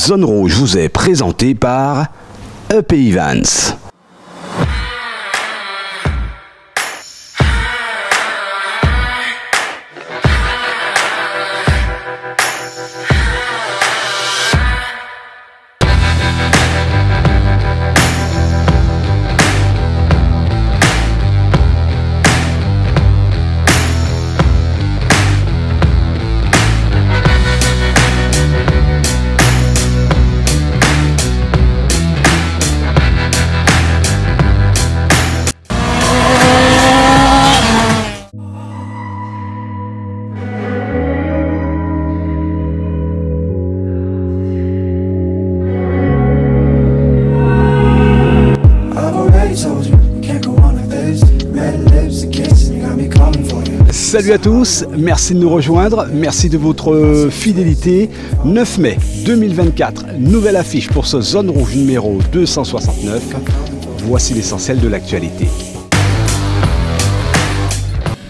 Zone Rouge vous est présenté par EP Events. Salut à tous, merci de nous rejoindre, merci de votre fidélité. 9 mai 2024, nouvelle affiche pour ce Zone Rouge numéro 269. Voici l'essentiel de l'actualité.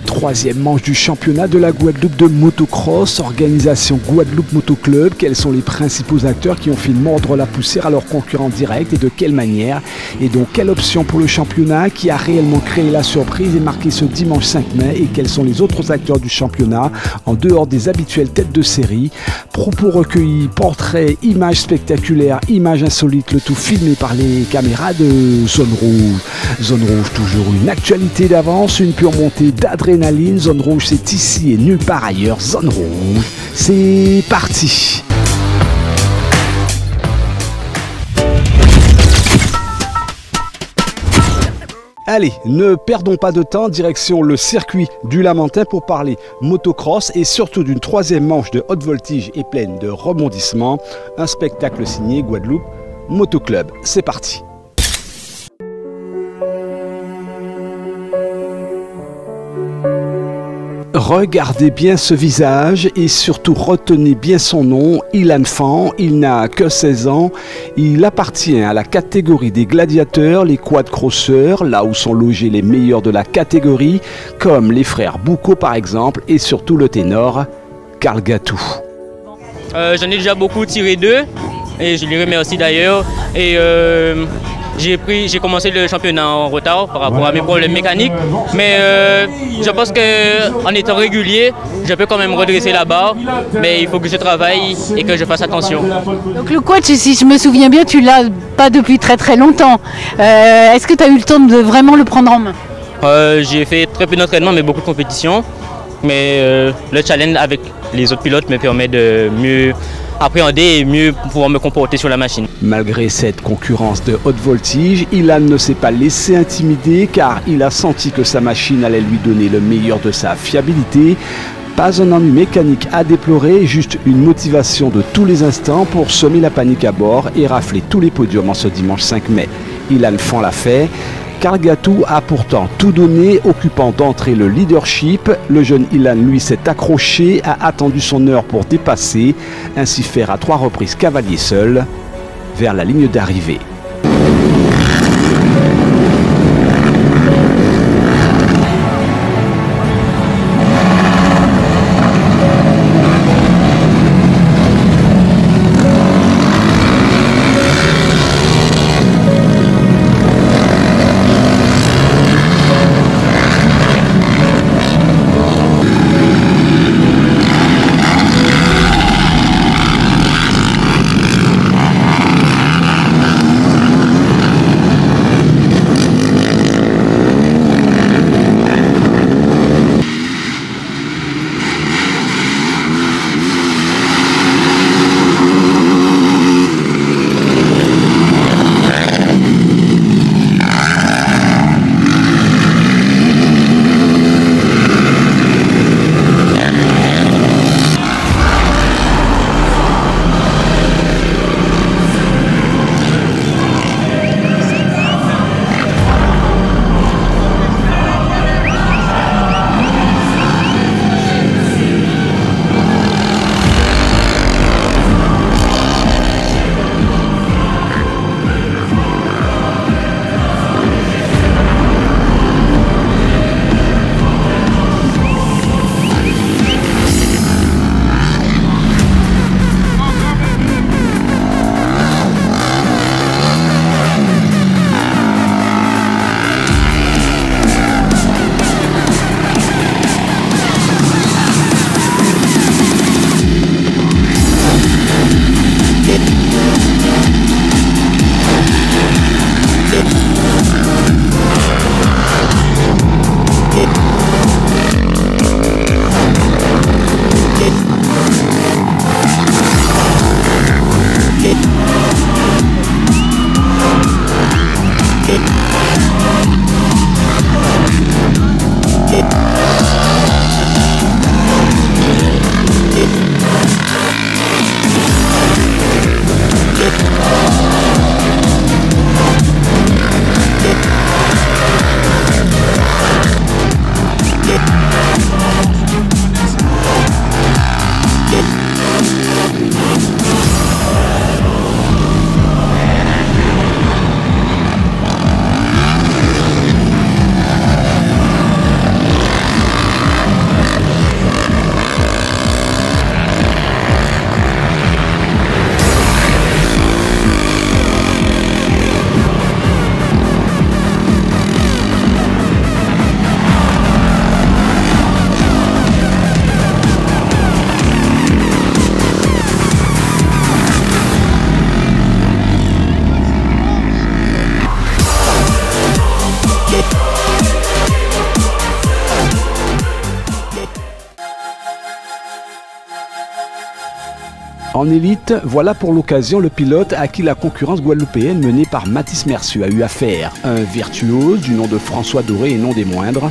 Troisième manche du championnat de la Guadeloupe de motocross, organisation Guadeloupe Moto Club. Quels sont les principaux acteurs qui ont fait mordre la poussière à leurs concurrents directs et de quelle manière? Et donc quelle option pour le championnat qui a réellement créé la surprise et marqué ce dimanche 5 mai? Et quels sont les autres acteurs du championnat en dehors des habituelles têtes de série? Propos recueillis, portraits, images spectaculaires, images insolites, le tout filmé par les caméras de Zone Rouge. Zone Rouge, toujours une actualité d'avance, une pure montée d'adrénaline. Zone Rouge, c'est ici et nulle part ailleurs. Zone Rouge, c'est parti. Allez, ne perdons pas de temps, direction le circuit du Lamentin pour parler motocross et surtout d'une troisième manche de haute voltige et pleine de rebondissements. Un spectacle signé Guadeloupe Moto Club. C'est parti. Regardez bien ce visage et surtout retenez bien son nom, Ilan Fan. Il n'a que 16 ans, il appartient à la catégorie des gladiateurs, les quad-crosseurs, là où sont logés les meilleurs de la catégorie, comme les frères Boucaud par exemple, et surtout le ténor, Carl Gatou. J'en ai déjà beaucoup tiré d'eux, et je les remercie d'ailleurs. Et j'ai commencé le championnat en retard par rapport à mes problèmes mécaniques, mais je pense qu'en étant régulier, je peux quand même redresser la barre, mais il faut que je travaille et que je fasse attention. Donc le quad, si je me souviens bien, tu l'as pas depuis très très longtemps. Est-ce que tu as eu le temps de vraiment le prendre en main? J'ai fait très peu d'entraînement, mais beaucoup de compétitions. Mais le challenge avec les autres pilotes me permet de mieux appréhender et mieux pouvoir me comporter sur la machine. Malgré cette concurrence de haute voltige, Ilan ne s'est pas laissé intimider car il a senti que sa machine allait lui donner le meilleur de sa fiabilité. Pas un ennui mécanique à déplorer, juste une motivation de tous les instants pour semer la panique à bord et rafler tous les podiums en ce dimanche 5 mai. Ilan Fan l'a fait. Carl Gatou a pourtant tout donné, occupant d'entrée le leadership. Le jeune Ilan, lui, s'est accroché, a attendu son heure pour dépasser, ainsi faire à 3 reprises cavalier seul vers la ligne d'arrivée. En élite, voilà pour l'occasion le pilote à qui la concurrence guadeloupéenne menée par Mathis Mercieux a eu affaire. Un virtuose du nom de François Doré et non des moindres.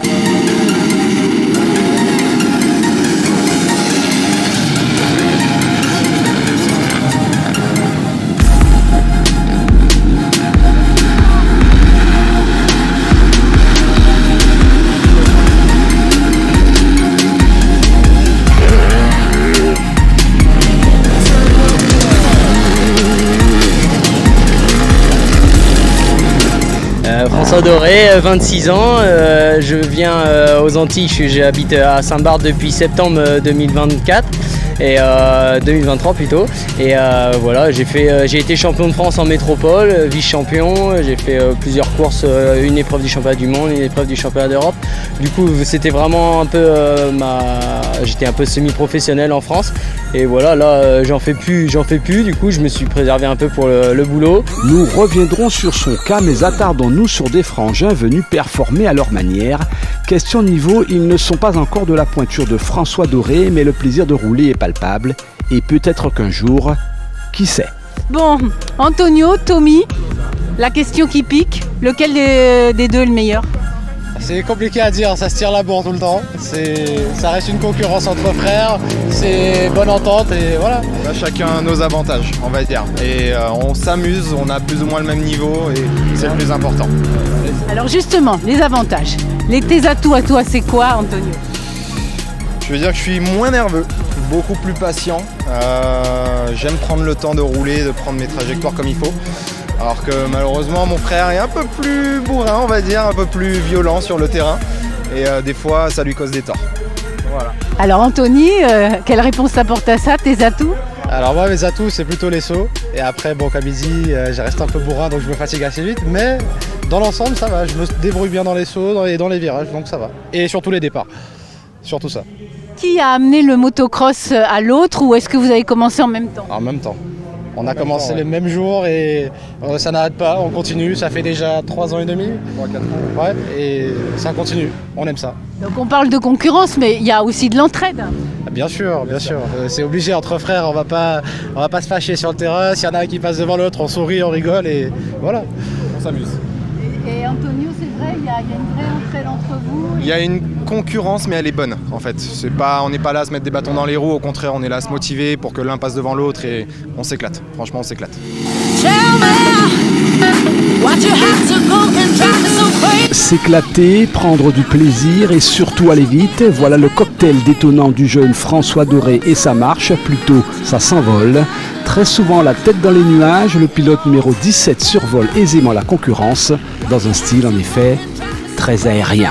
François Doré, 26 ans, je viens aux Antilles, j'habite à Saint-Barth depuis septembre 2024 et 2023 plutôt. Et voilà, j'ai été champion de France en métropole, vice-champion, j'ai fait plusieurs courses, une épreuve du championnat du monde, une épreuve du championnat d'Europe. Du coup, c'était vraiment un peu j'étais un peu semi-professionnel en France. Et voilà, là, j'en fais plus. Du coup, je me suis préservé un peu pour le boulot. Nous reviendrons sur son cas, mais attardons-nous sur des frangins venus performer à leur manière. Question niveau, ils ne sont pas encore de la pointure de François Doré, mais le plaisir de rouler est palpable. Et peut-être qu'un jour, qui sait? Bon, Antonio, Tommy, la question qui pique, lequel des deux est le meilleur? C'est compliqué à dire, ça se tire la bourre tout le temps. Ça reste une concurrence entre frères, c'est bonne entente et voilà. On a chacun nos avantages, on va dire. Et on s'amuse, on a plus ou moins le même niveau et c'est le plus important. Alors justement, les avantages. Tes atouts à toi, c'est quoi, Antonio? Je veux dire que je suis moins nerveux, beaucoup plus patient. J'aime prendre le temps de rouler, de prendre mes trajectoires comme il faut. Alors que malheureusement mon frère est un peu plus bourrin, on va dire, un peu plus violent sur le terrain. Et des fois ça lui cause des torts. Voilà. Alors Anthony, quelle réponse t'apportes à ça, tes atouts? Alors moi mes atouts c'est plutôt les sauts. Et après bon comme il dit, je reste un peu bourrin donc je me fatigue assez vite. Mais dans l'ensemble ça va, je me débrouille bien dans les sauts et dans les virages donc ça va. Et surtout les départs, surtout ça. Qui a amené le motocross à l'autre ou est-ce que vous avez commencé en même temps? En même temps. On a commencé le même jour et ça n'arrête pas, on continue, ça fait déjà 3 ans et demi, 3-4 ans. Ouais, et ça continue, on aime ça. Donc on parle de concurrence, mais il y a aussi de l'entraide. Bien sûr, bien sûr. C'est obligé entre frères, on va pas se fâcher sur le terrain, s'il y en a un qui passe devant l'autre, on sourit, on rigole et voilà, on s'amuse. Et Antonio, c'est vrai, il y a une vraie entraide entre vous. Il y a une concurrence, mais elle est bonne en fait. On n'est pas là à se mettre des bâtons dans les roues, au contraire, on est là à se motiver pour que l'un passe devant l'autre et on s'éclate. Franchement, on s'éclate. S'éclater, prendre du plaisir et surtout aller vite, voilà le cocktail détonnant du jeune François Doré et ça marche, plutôt ça s'envole. Très souvent la tête dans les nuages, le pilote numéro 17 survole aisément la concurrence, dans un style en effet très aérien.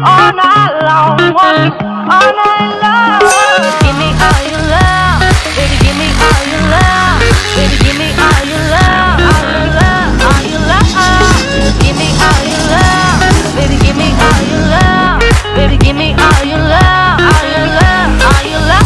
All night long, all night long. Give me all your love, baby. Give me all your love, baby. Give me all your love, all your love, all your love. Give me all your love, baby. Give me all your love, baby. Give me all your love, all your love, all your love.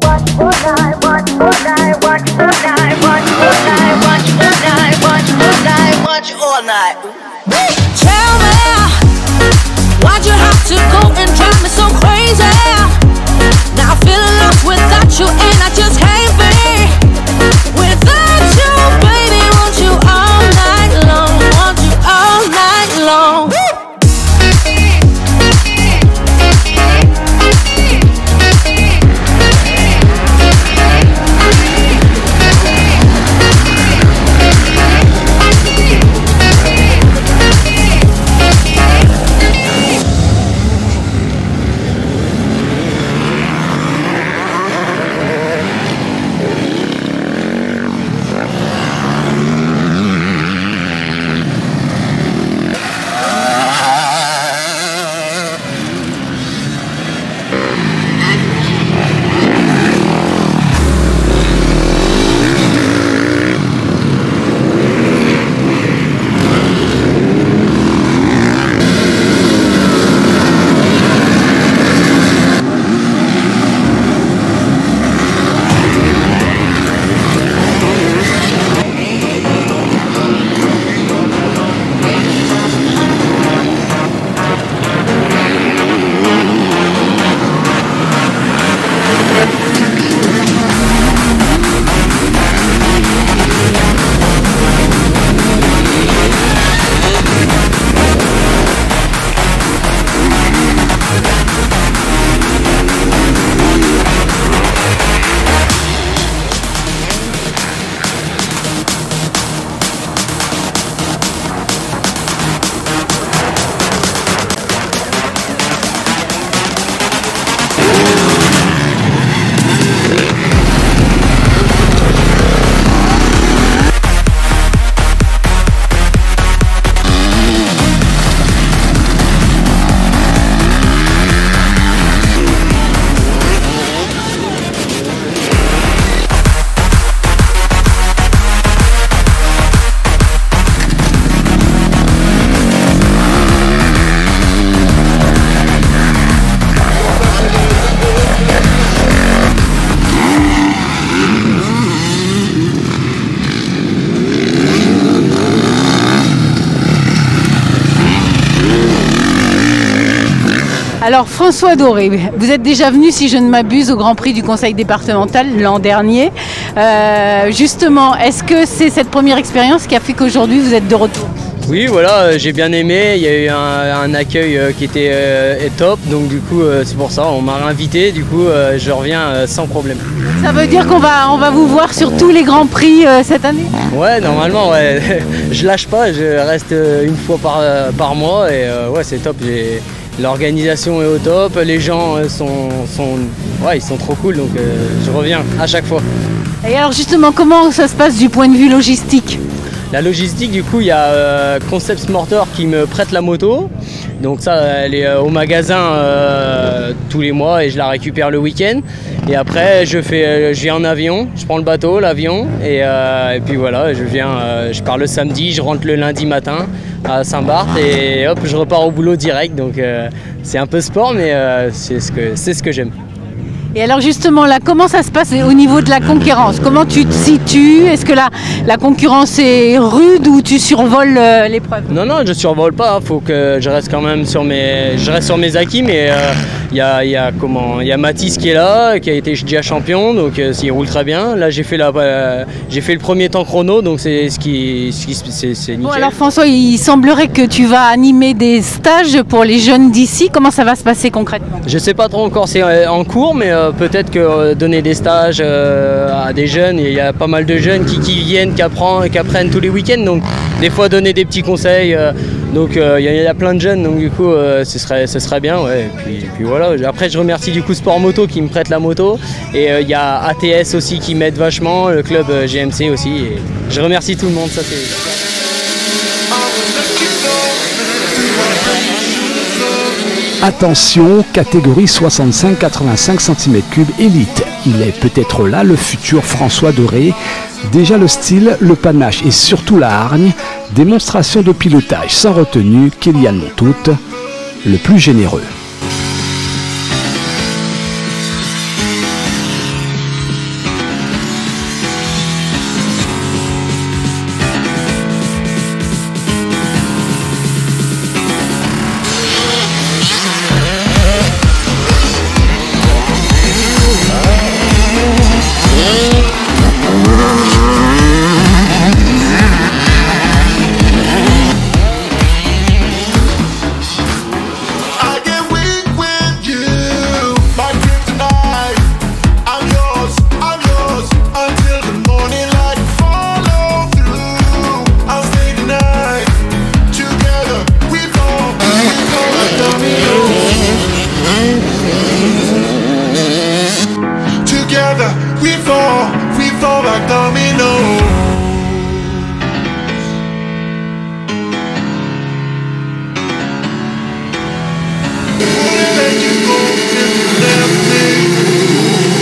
Watch all night, watch all night, watch all night, watch all night, watch all night, watch all night. Alors François Doré, vous êtes déjà venu, si je ne m'abuse, au Grand Prix du Conseil départemental l'an dernier. Justement, est-ce que c'est cette première expérience qui a fait qu'aujourd'hui vous êtes de retour? Oui, voilà, j'ai bien aimé. Il y a eu un accueil qui était top, donc du coup c'est pour ça, on m'a invité, du coup je reviens sans problème. Ça veut dire qu'on va vous voir sur tous les Grands Prix cette année? Ouais, normalement, ouais. Je lâche pas, je reste une fois par mois et ouais, c'est top. L'organisation est au top, les gens ils sont trop cool, donc je reviens à chaque fois. Et alors justement, comment ça se passe du point de vue logistique? La logistique, du coup, il y a Concept Motor qui me prête la moto. Donc ça, elle est au magasin tous les mois et je la récupère le week-end. Et après, je viens en avion, je prends le bateau, l'avion, et puis voilà, je pars le samedi, je rentre le lundi matin à Saint-Barth et hop, je repars au boulot direct. Donc c'est un peu sport, mais c'est ce que j'aime. Et alors justement là, comment ça se passe au niveau de la concurrence? Comment tu te situes? Est-ce que la concurrence est rude ou tu survoles l'épreuve? Non, je survole pas, faut que je reste quand même sur mes acquis, mais il y a Mathis qui est là, qui a été déjà champion, donc il roule très bien. Là j'ai fait le premier temps chrono, donc c'est nickel. Bon alors François, il semblerait que tu vas animer des stages pour les jeunes d'ici. Comment ça va se passer concrètement? Je sais pas trop encore, c'est en cours, mais peut-être que donner des stages à des jeunes, il y a pas mal de jeunes qui viennent, qui apprennent tous les week-ends, donc des fois donner des petits conseils, donc il y a plein de jeunes, donc du coup ce serait bien, ouais. Et puis voilà, après je remercie du coup Sport Moto qui me prête la moto, et il y a ATS aussi qui m'aide vachement, le club GMC aussi, et je remercie tout le monde, ça c'est... Attention, catégorie 65-85 cm3 élite. Il est peut-être là le futur François Doré. Déjà le style, le panache et surtout la hargne. Démonstration de pilotage sans retenue, Kylian Montout, le plus généreux. We fall like dominoes. Wouldn't let you go if you left me.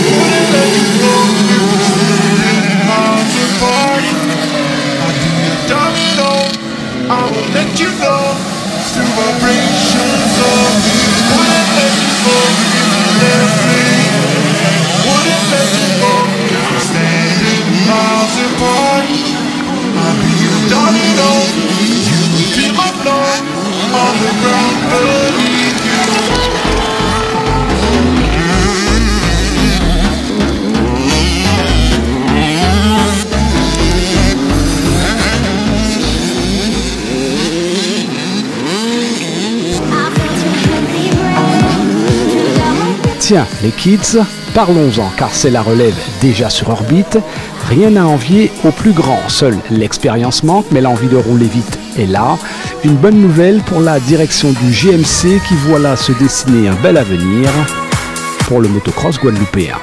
Wouldn't let you go if you stayed in arms apart. I do you domino. I will let you know through vibrations of me. Wouldn't let you go if you left me. Wouldn't let you go if you stayed in arms apart. I'll be your domino. You will feel my blow on the ground beneath you. Tiens, les kids, parlons-en, car c'est la relève déjà sur orbite. Rien à envier aux plus grands. Seule l'expérience manque, mais l'envie de rouler vite est là. Une bonne nouvelle pour la direction du GMC qui voit là se dessiner un bel avenir pour le motocross guadeloupéen.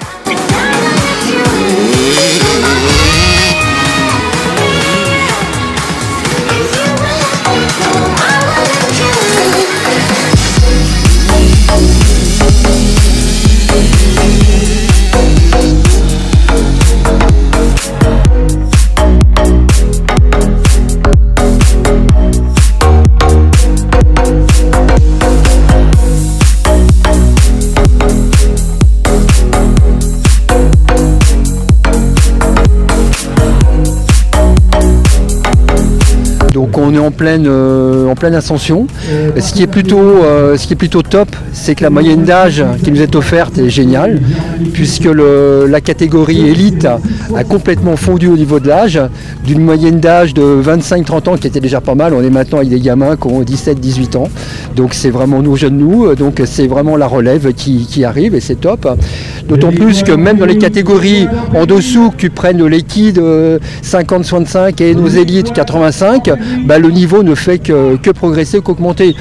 Donc on est en pleine ascension. Ce qui est plutôt top, c'est que la moyenne d'âge qui nous est offerte est géniale, puisque la catégorie élite a complètement fondu au niveau de l'âge, d'une moyenne d'âge de 25-30 ans qui était déjà pas mal. On est maintenant avec des gamins qui ont 17-18 ans. Donc c'est vraiment nos jeunes donc c'est vraiment la relève qui arrive et c'est top. D'autant plus que même dans les catégories en dessous, que tu prennes les kids 50-65 et nos élites 85, le niveau ne fait que progresser, qu'augmenter.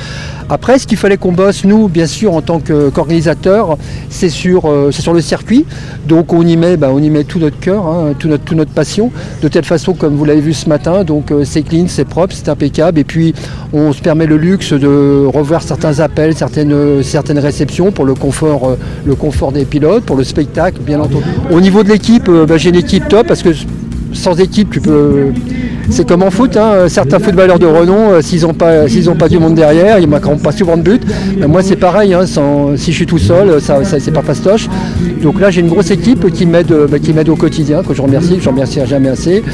Après, ce qu'il fallait qu'on bosse, nous, bien sûr, en tant qu'organisateurs, c'est sur le circuit. Donc on y met tout notre cœur, hein, toute notre passion, de telle façon, comme vous l'avez vu ce matin, donc c'est clean, c'est propre, c'est impeccable. Et puis on se permet le luxe de revoir certains appels, certaines réceptions pour le confort des pilotes, pour le spectacle, bien entendu. Au niveau de l'équipe, j'ai une équipe top, parce que sans équipe, c'est comme en foot, hein. Certains footballeurs de renom, s'ils n'ont pas du monde derrière, ils ne marqueront pas souvent de but. Moi c'est pareil, hein, si je suis tout seul, ça c'est pas fastoche. Donc là j'ai une grosse équipe qui m'aide au quotidien, que je remercierai jamais assez.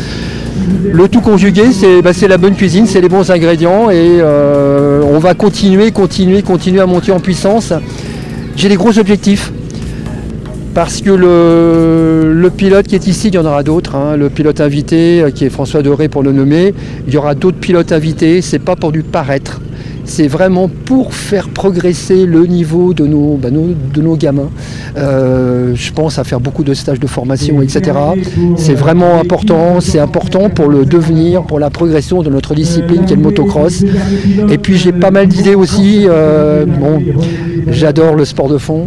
Le tout conjugué, c'est la bonne cuisine, c'est les bons ingrédients et on va continuer à monter en puissance. J'ai des gros objectifs. Parce que le pilote qui est ici, il y en aura d'autres. Hein. Le pilote invité, qui est François Doré pour le nommer, il y aura d'autres pilotes invités. C'est pas pour du paraître. C'est vraiment pour faire progresser le niveau de nos gamins. Je pense à faire beaucoup de stages de formation, etc. C'est vraiment important. C'est important pour le devenir, pour la progression de notre discipline qui est le motocross. Et puis j'ai pas mal d'idées aussi. J'adore le sport de fond,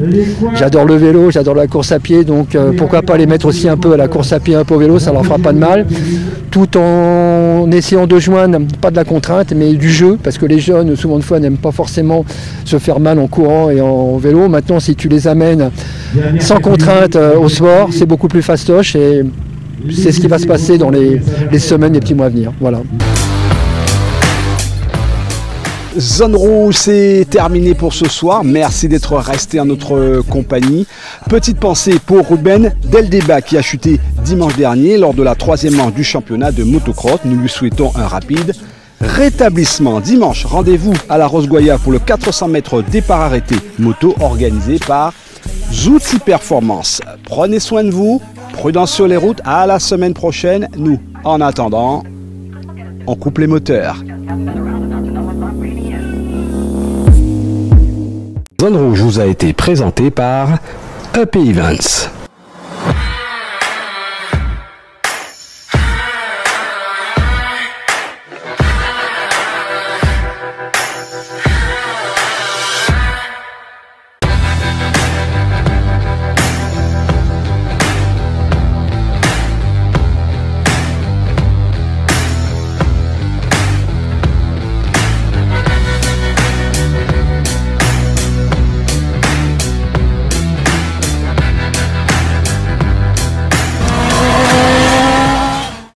j'adore le vélo, j'adore la course à pied. Donc pourquoi pas les mettre aussi un peu à la course à pied, un peu au vélo, ça leur fera pas de mal. Tout en essayant de joindre, pas de la contrainte, mais du jeu, parce que les jeunes, souvent de fois, n'aiment pas forcément se faire mal en courant et en vélo. Maintenant, si tu les amènes sans contrainte au sport, c'est beaucoup plus fastoche et c'est ce qui va se passer dans les semaines, les petits mois à venir. Voilà. Zone Rouge, c'est terminé pour ce soir. Merci d'être resté en notre compagnie. Petite pensée pour Ruben Deldeba qui a chuté dimanche dernier lors de la 3e manche du championnat de motocross. Nous lui souhaitons un rapide rétablissement. Dimanche, rendez-vous à la Rose-Goya pour le 400 mètres départ arrêté moto organisé par Zouti Performance. Prenez soin de vous, prudence sur les routes. À la semaine prochaine. Nous, en attendant, on coupe les moteurs. Zone Rouge vous a été présenté par EP Events.